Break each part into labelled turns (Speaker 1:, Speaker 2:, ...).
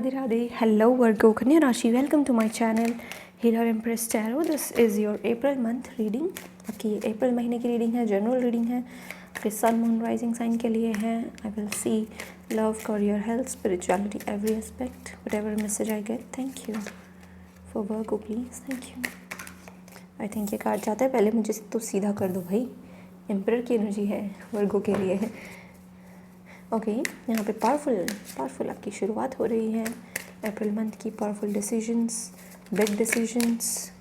Speaker 1: Radhe Radhe. Hello Virgo Kanya Rashi, welcome to my channel Healer Empress Tarot. This is your April month reading. आपकी अप्रैल महीने की reading है, general reading है, आपके sun moon rising sign के लिए है. I will see love, career, health, spirituality, every aspect, whatever message I get. Thank you for Virgo, please. Thank you. I think ये कार्ड चाहता है पहले मुझे तो सीधा कर दो भाई. एम्परर की एनर्जी है वर्गो के लिए. ओके यहाँ पे पावरफुल आपकी शुरुआत हो रही है अप्रैल मंथ की. Powerful decisions, big decisions.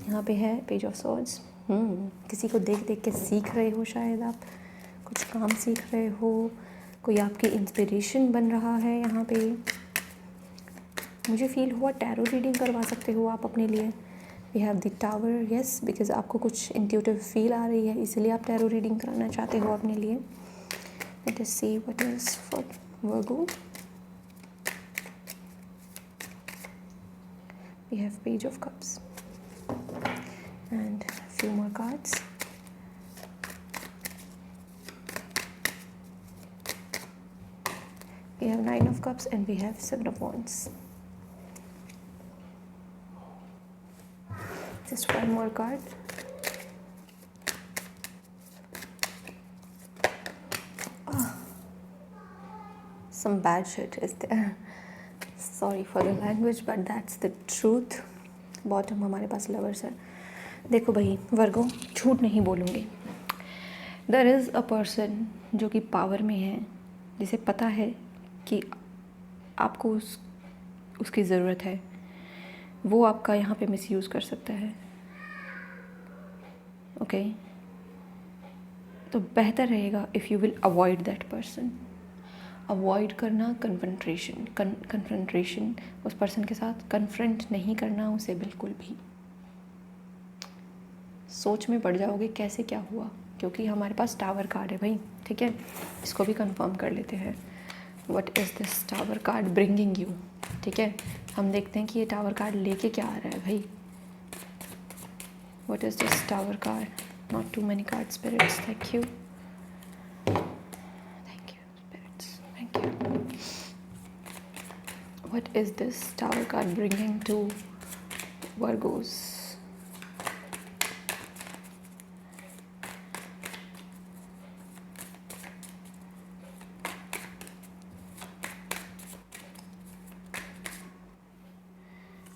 Speaker 1: यहाँ पे है पेज ऑफ सॉर्ड्स. किसी को देख देख के सीख रहे हो, शायद आप कुछ काम सीख रहे हो, कोई आपकी इंस्पिरेशन बन रहा है. यहाँ पे मुझे फील हुआ टैरो रीडिंग करवा सकते हो आप अपने लिए. We have the tower. Yes, because आपको कुछ इंट्यूटिव फील आ रही है, इसलिए आप टैरो रीडिंग कराना चाहते हो अपने लिए. Let us see what is for Virgo. We have Page of Cups and a few more cards. We have Nine of Cups and we have Seven of Wands. Just one more card. Some bad shit is there. Sorry for the language, but that's the truth. Bottom हमारे पास lovers है. देखो भाई वर्गो, झूठ नहीं बोलूँगी. There is a person जो कि power में है, जिसे पता है कि आपको उसकी ज़रूरत है. वो आपका यहाँ पे मिसयूज़ कर सकता है. ओके तो बेहतर रहेगा if you will avoid that person. Avoid करना कन्फ्रंट्रेशन उस पर्सन के साथ कन्फ्रंट नहीं करना उसे बिल्कुल भी. सोच में पड़ जाओगे कैसे क्या हुआ, क्योंकि हमारे पास टावर कार्ड है भाई. ठीक है, इसको भी कंफर्म कर लेते हैं. What is this tower card bringing you. ठीक है, हम देखते हैं कि ये टावर कार्ड लेके क्या आ रहा है भाई. What is this tower card. Not too many card spirits. Thank you. What is this tower card bringing to Virgos?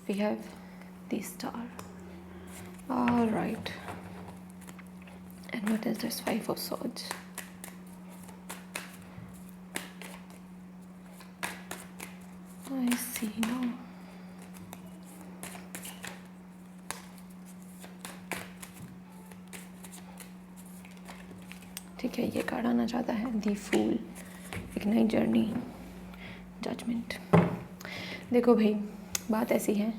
Speaker 1: We have the star. All right. And what is this Five of Swords? I see now. ठीक है, ये card आना चाहता है दी फूल, एक नई journey, judgement. देखो भाई बात ऐसी है,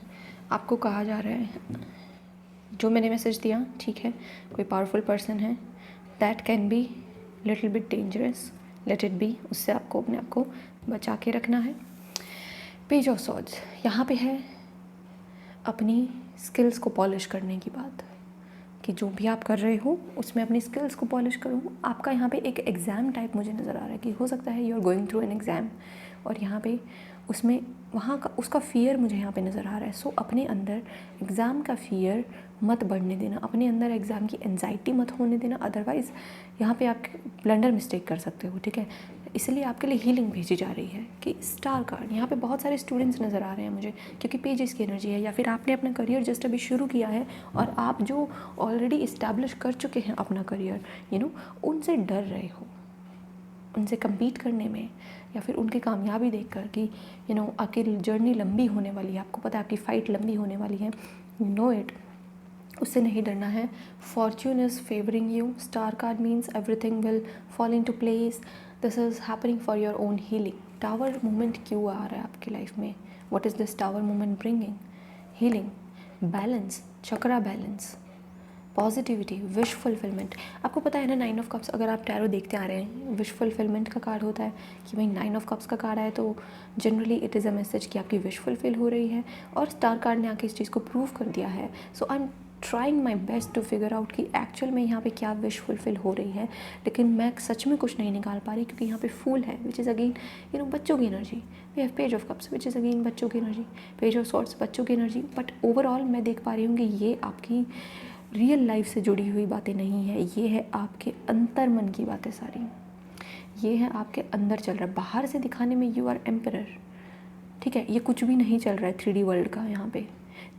Speaker 1: आपको कहा जा रहा है जो मैंने मैसेज दिया, ठीक है, कोई पावरफुल पर्सन है, that can be little bit dangerous, let it be. उससे आपको अपने आप को बचा के रखना है. पेज ऑफ सॉर्ड्स यहाँ पे है अपनी स्किल्स को पॉलिश करने की बात, कि जो भी आप कर रहे हो उसमें अपनी स्किल्स को पॉलिश करो. आपका यहाँ पे एक एग्ज़ाम टाइप मुझे नज़र आ रहा है, कि हो सकता है you are going through an exam, और यहाँ पे उसमें वहाँ का उसका फ़ियर मुझे यहाँ पे नज़र आ रहा है. सो अपने अंदर एग्ज़ाम का फ़ियर मत बढ़ने देना, अपने अंदर एग्ज़ाम की एंजाइटी मत होने देना. अदरवाइज़ यहाँ पे आप ब्लंडर मिस्टेक कर सकते हो. ठीक है, इसलिए आपके लिए हीलिंग भेजी जा रही है. कि स्टार कार्ड यहाँ पे बहुत सारे स्टूडेंट्स नज़र आ रहे हैं मुझे, क्योंकि पेजेस की एनर्जी है, या फिर आपने अपना करियर जस्ट अभी शुरू किया है और आप जो ऑलरेडी इस्टेब्लिश कर चुके हैं अपना करियर, उनसे डर रहे हो, उनसे कम्पीट करने में, या फिर उनकी कामयाबी देखकर कि आपकी जर्नी लंबी होने वाली है, आपको पता है आपकी फ़ाइट लंबी होने वाली है. नो इट, उससे नहीं डरना है. Fortune is favouring you. Star card means everything will fall into place. This is happening for your own healing. Tower movement क्यों आ रहा है आपकी लाइफ में? What is this tower movement bringing? Healing, balance, chakra balance, positivity, wish fulfilment. आपको पता है ना, नाइन ऑफ कप्स अगर आप टैरो देखते आ रहे हैं, विश फुलफिलमेंट का कार्ड होता है. कि भाई नाइन ऑफ कप्स का कार्ड आए तो generally it is a message कि आपकी विश फुलफिल हो रही है, और स्टार कार्ड ने आके इस चीज़ को प्रूव कर दिया है. So I am trying my best to figure out कि एक्चुअल में यहाँ पे क्या विश फुलफिल हो रही है, लेकिन मैं सच में कुछ नहीं निकाल पा रही, क्योंकि यहाँ पे फूल है विच इज़ अगेन बच्चों की energy. We have page of cups which is again बच्चों की एनर्जी, पेज ऑफ सॉर्ट्स बच्चों की एनर्जी। बट ओवरऑल मैं देख पा रही हूँ कि ये आपकी रियल लाइफ से जुड़ी हुई बातें नहीं है, ये है आपके अंतर मन की बातें सारी, ये है आपके अंदर चल रहा है। बाहर से दिखाने में यू आर एम्परर, ठीक है, ये कुछ भी नहीं चल रहा है 3D वर्ल्ड का। यहाँ पे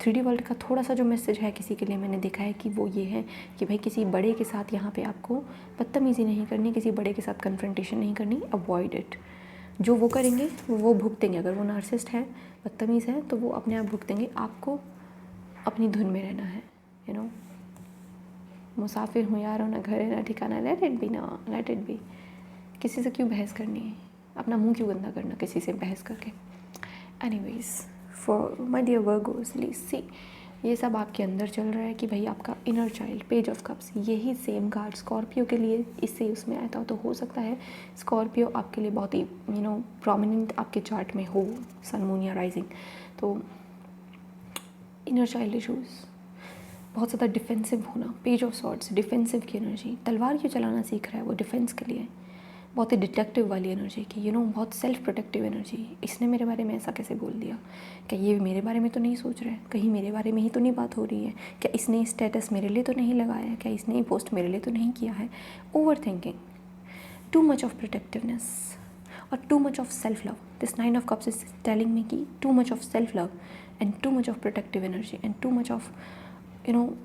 Speaker 1: 3D वर्ल्ड का थोड़ा सा जो मैसेज है किसी के लिए मैंने देखा है कि वो ये है कि भाई किसी बड़े के साथ यहाँ पे आपको बदतमीज़ी नहीं करनी, किसी बड़े के साथ कन्फ्रंटेशन नहीं करनी, अवॉइड इट। जो वो करेंगे वो भुगतेंगे। अगर वो नार्सिसिस्ट है, बदतमीज़ है, तो वो अपने आप भुगतेंगे। आपको अपनी धुन में रहना है, मुसाफिर हूँ यारो, ना घर है ना ठिकाना, लेट इट बी ना, लेट इट बी। किसी से क्यों बहस करनी है, अपना मुंह क्यों गंदा करना किसी से बहस करके। Anyways, for my dear Virgos, see ये सब आपके अंदर चल रहा है कि भाई आपका inner child, page of cups, यही सेम कार्ड स्कॉर्पियो के लिए इससे उसमें आया था। तो हो सकता है स्कॉर्पियो आपके लिए बहुत ही प्रोमिनेंट आपके चार्ट में हो, सन मून या राइजिंग। तो इनर चाइल्ड इशूज़, बहुत ज़्यादा डिफेंसिव होना, पेज ऑफ सॉर्ड्स डिफेंसिव की एनर्जी, तलवार क्यों चलाना सीख रहा है वो डिफेंस के लिए, बहुत ही डिटेक्टिव वाली एनर्जी की, बहुत सेल्फ प्रोटेक्टिव एनर्जी। इसने मेरे बारे में ऐसा कैसे बोल दिया, क्या ये मेरे बारे में तो नहीं सोच रहा है, कहीं मेरे बारे में ही तो नहीं बात हो रही है, क्या इसने स्टेटस मेरे लिए तो नहीं लगाया है, क्या इसने पोस्ट मेरे लिए तो नहीं किया है। Overthinking, too much of protectiveness और too much of self love. This 9 of cups is telling me कि too much of self love and too much of protective energy and too much of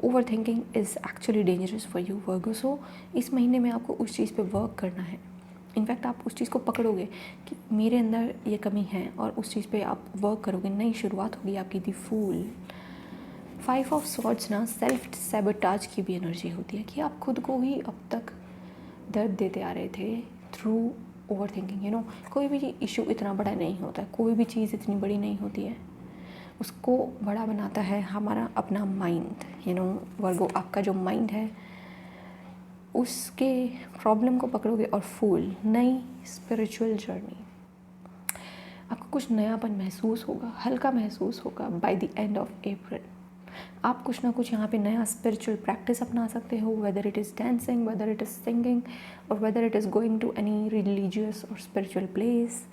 Speaker 1: overthinking is actually dangerous for you Virgo. So इस महीने में आपको उस चीज़ पे work करना है। In fact आप उस चीज़ को पकड़ोगे कि मेरे अंदर ये कमी है और उस चीज़ पे आप वर्क करोगे, नई शुरुआत होगी आपकी। दी फूल, 5 ऑफ सॉर्ड्स ना सेल्फ सैबोटाज की भी एनर्जी होती है कि आप खुद को ही अब तक दर्द देते आ रहे थे थ्रू ओवर थिंकिंग। कोई भी इशू इतना बड़ा नहीं होता है, कोई भी चीज़ इतनी बड़ी नहीं होती है, उसको बड़ा बनाता है हमारा अपना माइंड। वर्गो, आपका जो माइंड है उसके प्रॉब्लम को पकड़ोगे और फूल, नई स्पिरिचुअल जर्नी, आपको कुछ नयापन महसूस होगा, हल्का महसूस होगा by the end of April. आप कुछ ना कुछ यहाँ पे नया स्पिरिचुअल प्रैक्टिस अपना सकते हो, whether it is dancing, whether it is singing, और whether it is going to any religious और स्पिरिचुअल प्लेस।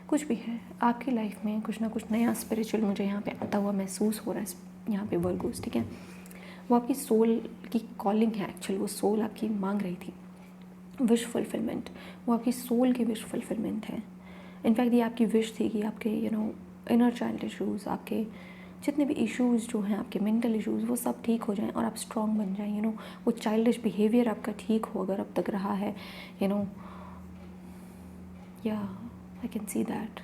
Speaker 1: कुछ भी है आपकी लाइफ में, कुछ ना कुछ नया स्पिरिचुअल मुझे यहाँ पे आता हुआ महसूस हो रहा है यहाँ पे वर्गोस, ठीक है। वो आपकी सोल की कॉलिंग है एक्चुअल, वो सोल आपकी मांग रही थी विश फुलफिलमेंट, वो आपकी सोल की विश फुलफिलमेंट है। इनफैक्ट ये आपकी विश थी कि आपके इनर चाइल्ड इशूज़, आपके जितने भी इश्यूज़ जो हैं, आपके मेंटल इश्यूज़, वो सब ठीक हो जाएं और आप स्ट्रॉन्ग बन जाएं। वो चाइल्डिश बिहेवियर आपका ठीक हो अगर अब तक रहा है, या I can see that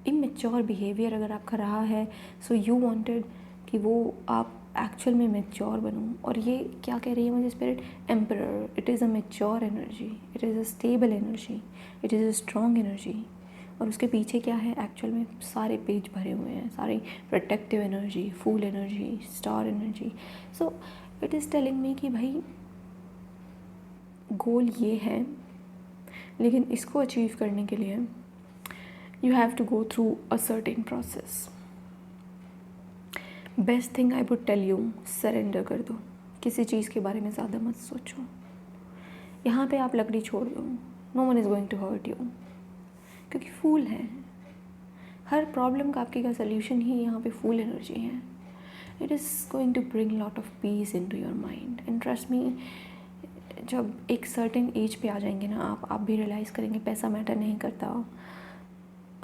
Speaker 1: immature behaviour अगर आपका रहा है, सो यू वांटेड कि वो आप एक्चुअल में मेच्योर बनूं। और ये क्या कह रही है मुझे spirit, emperor, it is a mature energy, it is a stable energy, it is a strong energy. और उसके पीछे क्या है, एक्चुअल में सारे पेज भरे हुए हैं, सारी protective energy, fool energy, star energy. So it is telling me कि भाई गोल ये है, लेकिन इसको अचीव करने के लिए you have to go through a certain process. Best thing I would tell you, surrender कर दो, किसी चीज़ के बारे में ज़्यादा मत सोचो। यहाँ पे आप लकड़ी छोड़ दो, no one is going to hurt you, क्योंकि फूल है। हर प्रॉब्लम का आपके का सोल्यूशन ही यहाँ पे फूल एनर्जी है। It is going to bring lot of peace into your mind and trust me, जब एक सर्टेन एज पे आ जाएंगे ना आप भी रियलाइज़ करेंगे पैसा मैटर नहीं करता,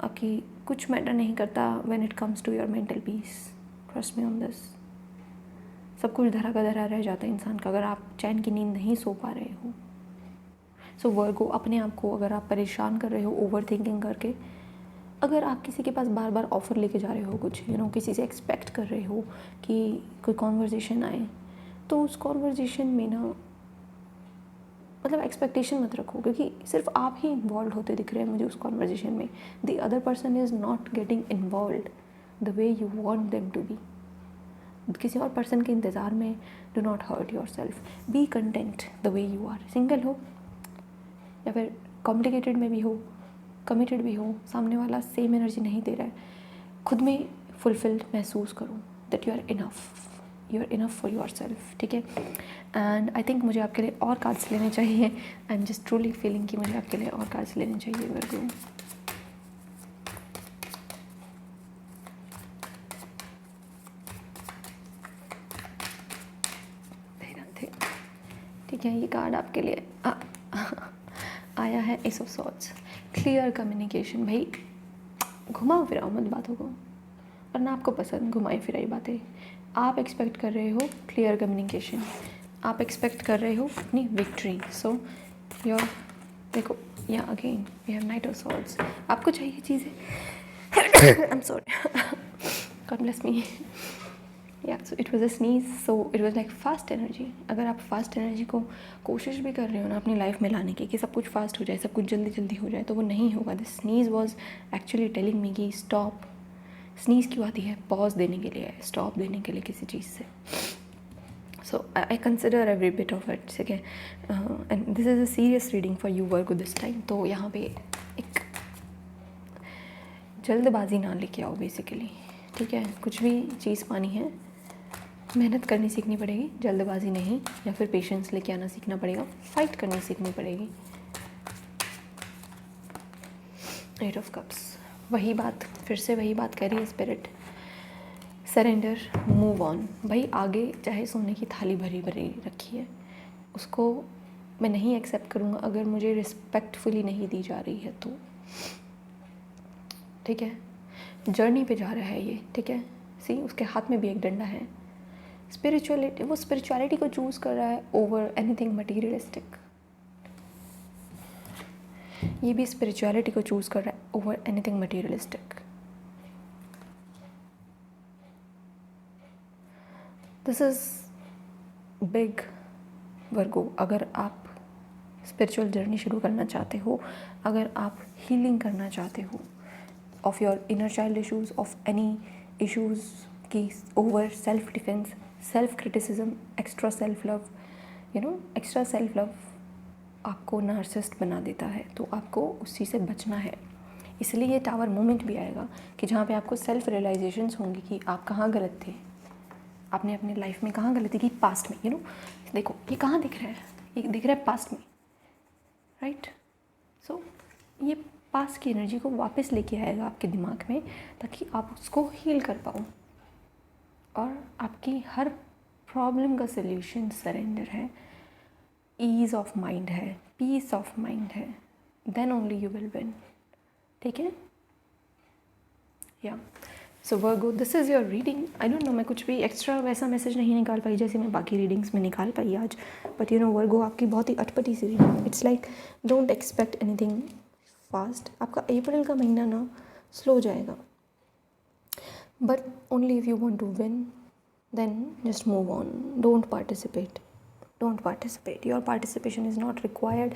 Speaker 1: आपकी कुछ मैटर नहीं करता when it comes to your mental peace. Trust me on this. सब कुछ धरा का धरा रह जाता है इंसान का अगर आप चैन की नींद नहीं सो पा रहे हो। सो वर्गो, अपने आप को अगर आप परेशान कर रहे हो ओवर थिंकिंग करके, अगर आप किसी के पास बार बार ऑफ़र लेके जा रहे हो कुछ, किसी से एक्सपेक्ट कर रहे हो कि कोई कॉन्वर्जेसन आए, तो उस कॉन्वर्जेसन में ना मतलब एक्सपेक्टेशन मत रखो, क्योंकि सिर्फ आप ही इन्वॉल्व होते दिख रहे हैं मुझे उस कॉन्वर्जेसन में। The other person is not getting involve the way you want them to be. किसी और पर्सन के इंतज़ार में do not hurt yourself, be content the way you are. Single हो या फिर कॉम्प्लिकेटेड में भी हो, कमिटेड भी हो, सामने वाला सेम एनर्जी नहीं दे रहा है, खुद में फुलफिल्ड महसूस करो that you are enough, you are enough for yourself, ठीक है। एंड आई थिंक मुझे आपके लिए और कार्ड्स लेने चाहिए। I am just truly feeling कि मुझे आपके लिए और कार्ड्स लेने चाहिए वर्गो। ठीक है, ये कार्ड आपके लिए आया है S of swords. Clear communication. भाई घुमाओ फिराओ मत बातों को, और ना आपको पसंद घुमाई फिराई बातें। आप एक्सपेक्ट कर रहे हो क्लियर कम्युनिकेशन, आप एक्सपेक्ट कर रहे हो अपनी विक्ट्री। सो योर देखो या again we have knight of swords. आपको चाहिए चीज़ें I am sorry God bless me. या so it was a sneeze, so it was like fast energy. अगर आप फास्ट एनर्जी को कोशिश भी कर रहे हो ना अपनी लाइफ में लाने की कि सब कुछ फास्ट हो जाए, सब कुछ जल्दी जल्दी हो जाए, तो वो नहीं होगा। This sneeze was actually telling me कि स्टॉप। स्नीज क्यों आती है? पॉज देने के लिए, स्टॉप देने के लिए किसी चीज़ से। So I consider every bit of it, ठीक है। And this is a serious reading for you Virgo this time. तो यहाँ पे एक जल्दबाजी ना लेके आओ बेसिकली, ठीक है। कुछ भी चीज़ पानी है, मेहनत करनी सीखनी पड़ेगी, जल्दबाजी नहीं। या फिर पेशेंस लेके आना सीखना पड़ेगा, फाइट करनी सीखनी पड़ेगी। एट ऑफ कप्स, वही बात, फिर से वही बात कह रही है स्पिरिट। Surrender, move on. भाई आगे चाहे सोने की थाली भरी भरी रखी है, उसको मैं नहीं एक्सेप्ट करूँगा अगर मुझे रिस्पेक्टफुली नहीं दी जा रही है तो, ठीक है। जर्नी पे जा रहा है ये, ठीक है। सी उसके हाथ में भी एक डंडा है। स्पिरिचुअलिटी, वो स्पिरिचुअलिटी को चूज़ कर रहा है ओवर एनीथिंग मटीरियलिस्टिक। ये भी स्पिरिचुअलिटी को चूज़ कर रहा है over anything materialistic. This is big Virgo. अगर आप स्पिरिचुअल जर्नी शुरू करना चाहते हो, अगर आप हीलिंग करना चाहते हो of your inner child issues, of any issues की over self defence, self criticism, extra self love, extra self love आपको नार्सिसिस्ट बना देता है, तो आपको उस चीज़ से बचना है। इसलिए ये टावर मोमेंट भी आएगा कि जहाँ पे आपको सेल्फ रियलाइजेशंस होंगी कि आप कहाँ गलत थे, आपने अपने लाइफ में कहाँ गलती की पास्ट में। देखो ये कहाँ दिख रहा है, ये दिख रहा है पास्ट में, राइट। सो ये पास्ट की एनर्जी को वापस लेके आएगा आपके दिमाग में, ताकि आप उसको हील कर पाओ। और आपकी हर प्रॉब्लम का सल्यूशन सरेंडर है, ईज़ ऑफ माइंड है, पीस ऑफ माइंड है, then only you will win, ठीक है। या so Virgo, this is your reading. I don't know, मैं कुछ भी एक्स्ट्रा वैसा मैसेज नहीं निकाल पाई जैसे मैं बाकी रीडिंग्स में निकाल पाई आज, बट वर्गो आपकी बहुत ही अटपटी सी reading. It's like don't expect anything fast. आपका अप्रैल का महीना ना स्लो जाएगा, but only if you want to win, then just move on, don't participate. Your participation is not required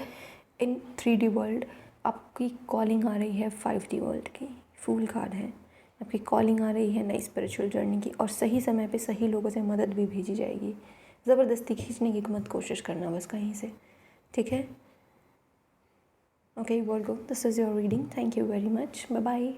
Speaker 1: in 3D world. आपकी कॉलिंग आ रही है 5D वर्ल्ड की, फूल कार्ड है। आपकी कॉलिंग आ रही है नई स्पिरिचुअल जर्नी की, और सही समय पे सही लोगों से मदद भी भेजी जाएगी। ज़बरदस्ती खींचने की मत कोशिश करना बस कहीं से, ठीक है। Okay Virgo, this is your reading. Thank you very much, bye bye.